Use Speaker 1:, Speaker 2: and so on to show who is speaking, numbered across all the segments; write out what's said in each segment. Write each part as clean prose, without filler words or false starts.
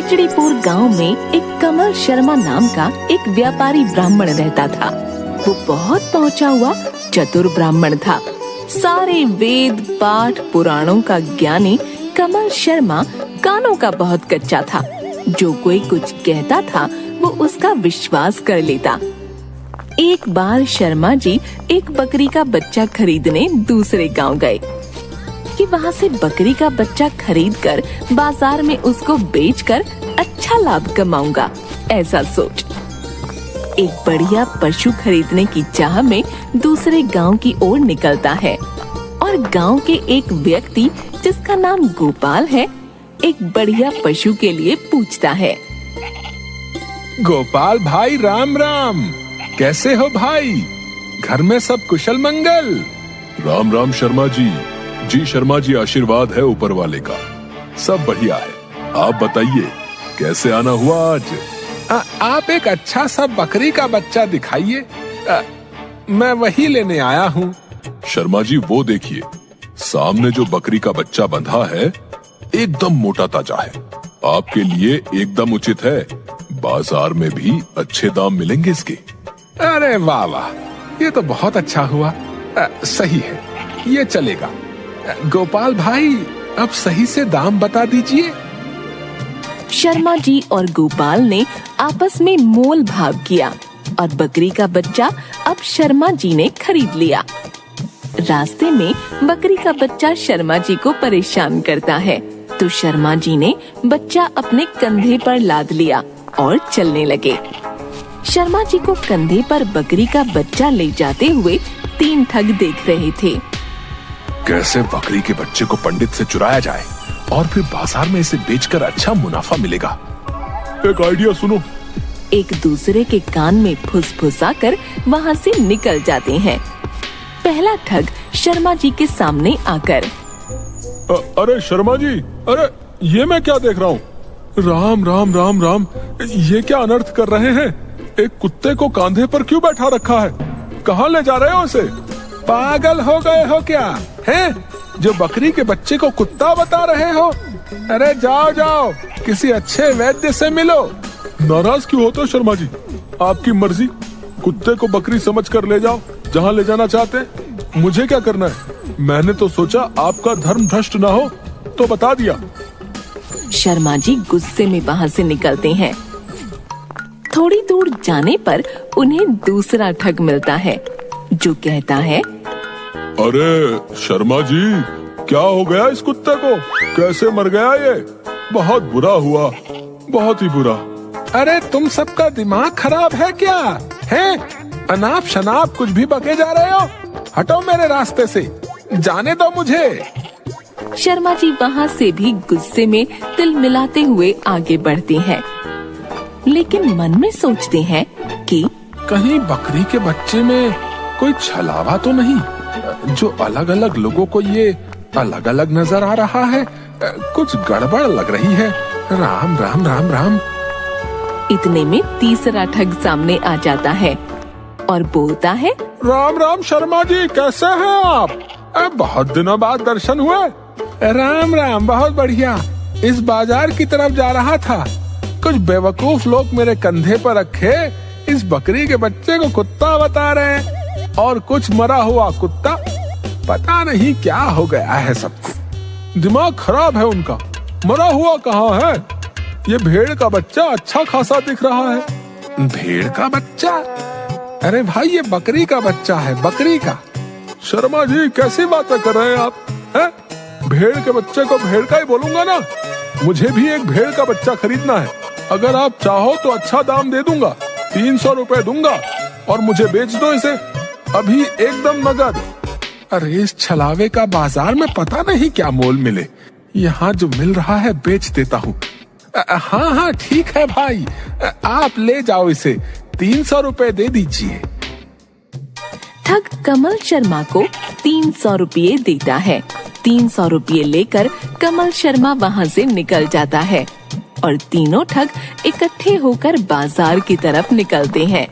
Speaker 1: खिचड़ीपुर गांव में एक कमल शर्मा नाम का एक व्यापारी ब्राह्मण रहता था। वो बहुत पहुंचा हुआ चतुर ब्राह्मण था। सारे वेद पाठ पुराणों का ज्ञानी कमल शर्मा कानों का बहुत कच्चा था। जो कोई कुछ कहता था वो उसका विश्वास कर लेता। एक बार शर्मा जी एक बकरी का बच्चा खरीदने दूसरे गांव गए कि वहां से बकरी का बच्चा खरीदकर बाजार में उसको बेचकर अच्छा लाभ कमाऊंगा, ऐसा सोच एक बढ़िया पशु खरीदने की चाह में दूसरे गांव की ओर निकलता है और गांव के एक व्यक्ति जिसका नाम गोपाल है एक बढ़िया पशु के लिए पूछता है।
Speaker 2: गोपाल भाई राम राम, कैसे हो भाई? घर में सब कुशल मंगल?
Speaker 3: राम राम शर्मा जी। जी शर्मा जी, आशीर्वाद है ऊपर वाले का, सब बढ़िया है। आप बताइए कैसे आना हुआ आज?
Speaker 2: आप एक अच्छा सा बकरी का बच्चा दिखाइए, मैं वही लेने आया हूँ।
Speaker 3: शर्मा जी वो देखिए, सामने जो बकरी का बच्चा बंधा है एकदम मोटा ताजा है, आपके लिए एकदम उचित है। बाजार में भी अच्छे दाम मिलेंगे इसके।
Speaker 2: अरे वाह वाह, ये तो बहुत अच्छा हुआ। सही है, ये चलेगा। गोपाल भाई अब सही से दाम बता दीजिए।
Speaker 1: शर्मा जी और गोपाल ने आपस में मोल भाव किया और बकरी का बच्चा अब शर्मा जी ने खरीद लिया। रास्ते में बकरी का बच्चा शर्मा जी को परेशान करता है, तो शर्मा जी ने बच्चा अपने कंधे पर लाद लिया और चलने लगे। शर्मा जी को कंधे पर बकरी का बच्चा ले जाते हुए तीन ठग देख रहे थे।
Speaker 3: कैसे बकरी के बच्चे को पंडित से चुराया जाए और फिर बाजार में इसे बेचकर अच्छा मुनाफा मिलेगा। एक आइडिया सुनो।
Speaker 1: एक दूसरे के कान में फुसफुसाकर वहाँ से निकल जाते हैं। पहला ठग शर्मा जी के सामने आकर,
Speaker 2: अरे शर्मा जी, अरे ये मैं क्या देख रहा हूँ? राम राम राम राम, ये क्या अनर्थ कर रहे हैं? एक कुत्ते को कांधे पर क्यों बैठा रखा है? कहाँ ले जा रहे हो उसे? पागल हो गए हो क्या? हैं? जो बकरी के बच्चे को कुत्ता बता रहे हो? अरे जाओ जाओ, किसी अच्छे वैद्य से मिलो। नाराज क्यों होते हो शर्मा जी? आपकी मर्जी, कुत्ते को बकरी समझकर ले जाओ जहाँ ले जाना चाहते। मुझे क्या करना है? मैंने तो सोचा आपका धर्म भ्रष्ट ना हो तो बता दिया।
Speaker 1: शर्मा जी गुस्से में वहाँ से निकलते हैं। थोड़ी दूर जाने पर उन्हें दूसरा ठग मिलता है जो कहता है,
Speaker 3: अरे शर्मा जी, क्या हो गया इस कुत्ते को? कैसे मर गया ये? बहुत बुरा हुआ, बहुत ही बुरा।
Speaker 2: अरे तुम सबका दिमाग खराब है क्या? हैं? अनाप शनाप कुछ भी बके जा रहे हो? हटो मेरे रास्ते से, जाने दो मुझे।
Speaker 1: शर्मा जी वहाँ से भी गुस्से में तिल मिलाते हुए आगे बढ़ते हैं, लेकिन मन में सोचते हैं कि
Speaker 2: कहीं बकरी के बच्चे में कोई छलावा तो नहीं, जो अलग अलग लोगों को ये अलग अलग नजर आ रहा है। कुछ गड़बड़ लग रही है। राम राम राम राम।
Speaker 1: इतने में तीसरा ठग सामने आ जाता है और बोलता है,
Speaker 2: राम राम शर्मा जी, कैसे हैं आप? बहुत दिनों बाद दर्शन हुए। राम राम, बहुत बढ़िया। इस बाजार की तरफ जा रहा था, कुछ बेवकूफ लोग मेरे कंधे पर रखे इस बकरी के बच्चे को कुत्ता बता रहे हैं और कुछ मरा हुआ कुत्ता। पता नहीं क्या हो गया है सबको, दिमाग खराब है उनका। मरा हुआ कहाँ है? ये भेड़ का बच्चा अच्छा खासा दिख रहा है। भेड़ का बच्चा? अरे भाई ये बकरी का बच्चा है, बकरी का। शर्मा जी कैसी बातें कर रहे हैं आप? हैं? भेड़ के बच्चे को भेड़ का ही बोलूंगा ना। मुझे भी एक भेड़ का बच्चा खरीदना है। अगर आप चाहो तो अच्छा दाम दे दूंगा, 300 रुपए दूंगा और मुझे बेच दो इसे अभी एकदम नगद। अरे इस छलावे का बाजार में पता नहीं क्या मोल मिले। यहाँ जो मिल रहा है बेच देता हूँ। हाँ हाँ ठीक है भाई, आप ले जाओ इसे, 300 रुपए दे दीजिए।
Speaker 1: ठग कमल शर्मा को 300 रुपये देता है। 300 रुपये लेकर कमल शर्मा वहाँ से निकल जाता है और तीनों ठग इकट्ठे होकर बाजार की तरफ निकलते हैं।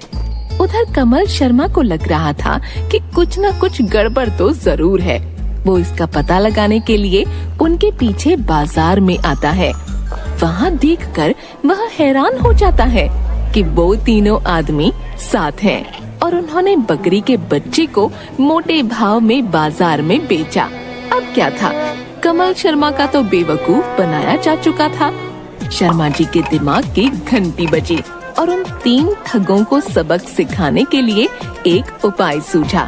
Speaker 1: उधर कमल शर्मा को लग रहा था कि कुछ न कुछ गड़बड़ तो जरूर है। वो इसका पता लगाने के लिए उनके पीछे बाजार में आता है। वहाँ देखकर वह हैरान हो जाता है कि वो तीनों आदमी साथ हैं और उन्होंने बकरी के बच्चे को मोटे भाव में बाजार में बेचा। अब क्या था, कमल शर्मा का तो बेवकूफ बनाया जा चुका था। शर्मा जी के दिमाग की घंटी बजी और उन 3 ठगों को सबक सिखाने के लिए एक उपाय सूझा।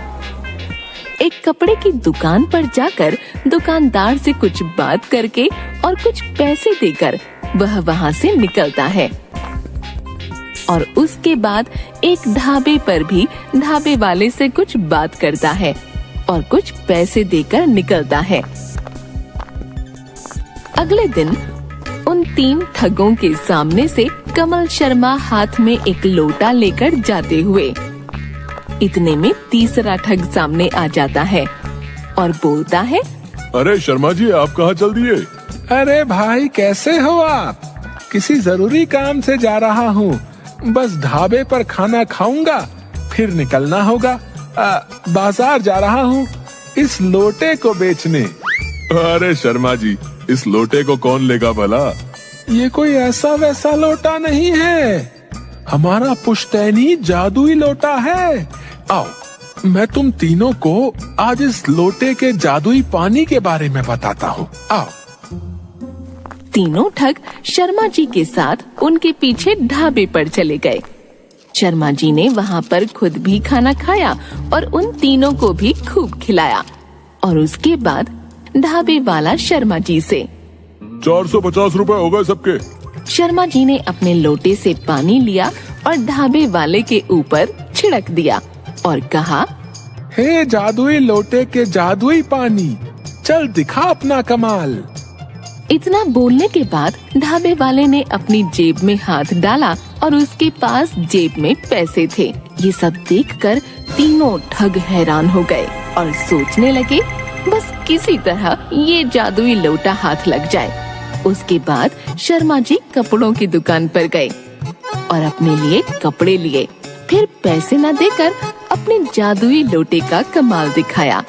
Speaker 1: एक कपड़े की दुकान पर जाकर दुकानदार से कुछ बात करके और कुछ पैसे देकर वह वहाँ से निकलता है और उसके बाद एक ढाबे पर भी ढाबे वाले से कुछ बात करता है और कुछ पैसे देकर निकलता है। अगले दिन उन 3 ठगों के सामने से कमल शर्मा हाथ में एक लोटा लेकर जाते हुए इतने में तीसरा ठग सामने आ जाता है और बोलता है,
Speaker 3: अरे शर्मा जी, आप कहाँ चल दिए?
Speaker 2: अरे भाई, कैसे हो आप? किसी जरूरी काम से जा रहा हूँ, बस ढाबे पर खाना खाऊंगा फिर निकलना होगा। बाजार जा रहा हूँ इस लोटे को बेचने।
Speaker 3: अरे शर्मा जी, इस लोटे को कौन लेगा भला?
Speaker 2: ये कोई ऐसा वैसा लोटा नहीं है, हमारा पुश्तैनी जादुई लोटा है। आओ, मैं तुम तीनों को आज इस लोटे के जादुई पानी के बारे में बताता हूँ। आओ।
Speaker 1: तीनों ठग शर्मा जी के साथ उनके पीछे ढाबे पर चले गए। शर्मा जी ने वहाँ पर खुद भी खाना खाया और उन तीनों को भी खूब खिलाया और उसके बाद ढाबे वाला शर्मा जी से
Speaker 3: 450 रुपए हो गए सबके।
Speaker 1: शर्मा जी ने अपने लोटे से पानी लिया और ढाबे वाले के ऊपर छिड़क दिया और कहा,
Speaker 2: हे जादुई लोटे के जादुई पानी, चल दिखा अपना कमाल।
Speaker 1: इतना बोलने के बाद ढाबे वाले ने अपनी जेब में हाथ डाला और उसके पास जेब में पैसे थे। ये सब देखकर तीनों ठग हैरान हो गए और सोचने लगे, बस किसी तरह ये जादुई लोटा हाथ लग जाए। उसके बाद शर्मा जी कपड़ों की दुकान पर गए और अपने लिए कपड़े लिए, फिर पैसे न देकर अपने जादुई लोटे का कमाल दिखाया।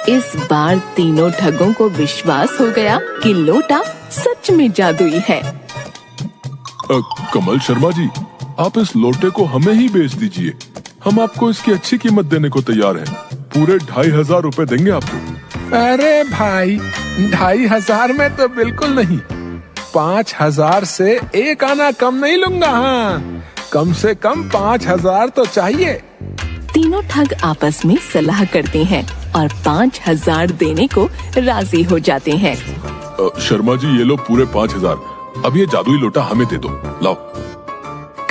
Speaker 1: इस बार तीनों ठगों को विश्वास हो गया कि लोटा सच में जादुई है।
Speaker 3: कमल शर्मा जी, आप इस लोटे को हमें ही बेच दीजिए, हम आपको इसकी अच्छी कीमत देने को तैयार हैं। पूरे 2500 रुपए देंगे आपको।
Speaker 2: अरे भाई, 2500 में तो बिल्कुल नहीं, 5000 से एक आना कम नहीं लूंगा। हाँ, कम से कम 5000 तो चाहिए।
Speaker 1: तीनों ठग आपस में सलाह करते हैं और 5000 देने को राजी हो जाते हैं।
Speaker 3: शर्मा जी, ये लो पूरे 5000। अब ये जादुई लोटा हमें दे दो, लाओ।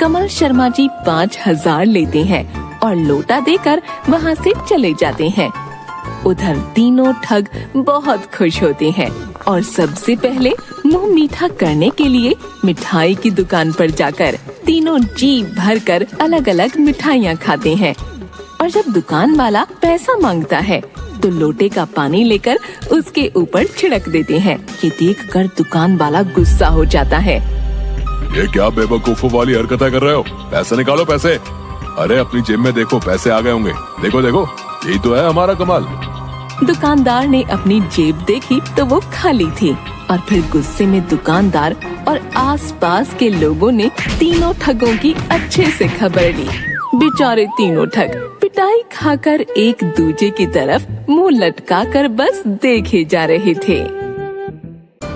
Speaker 1: कमल शर्मा जी 5000 लेते हैं और लोटा देकर वहाँ से चले जाते हैं। उधर तीनों ठग बहुत खुश होते हैं और सबसे पहले मुंह मीठा करने के लिए मिठाई की दुकान पर जाकर तीनों जी भरकर अलग अलग मिठाइयाँ खाते हैं। और जब दुकान वाला पैसा मांगता है तो लोटे का पानी लेकर उसके ऊपर छिड़क देते हैं। ये देखकर दुकान वाला गुस्सा हो जाता है।
Speaker 3: ये क्या बेवकूफों वाली हरकतें कर रहे हो? पैसे निकालो, पैसे। अरे अपनी जेब में देखो, पैसे आ गए होंगे। देखो देखो, यही तो है हमारा कमाल।
Speaker 1: दुकानदार ने अपनी जेब देखी तो वो खाली थी और फिर गुस्से में दुकानदार और आसपास के लोगों ने तीनों ठगों की अच्छे से खबर ली। बेचारे तीनों ठग पिटाई खाकर एक दूजे की तरफ मुंह लटकाकर बस देखे जा रहे थे।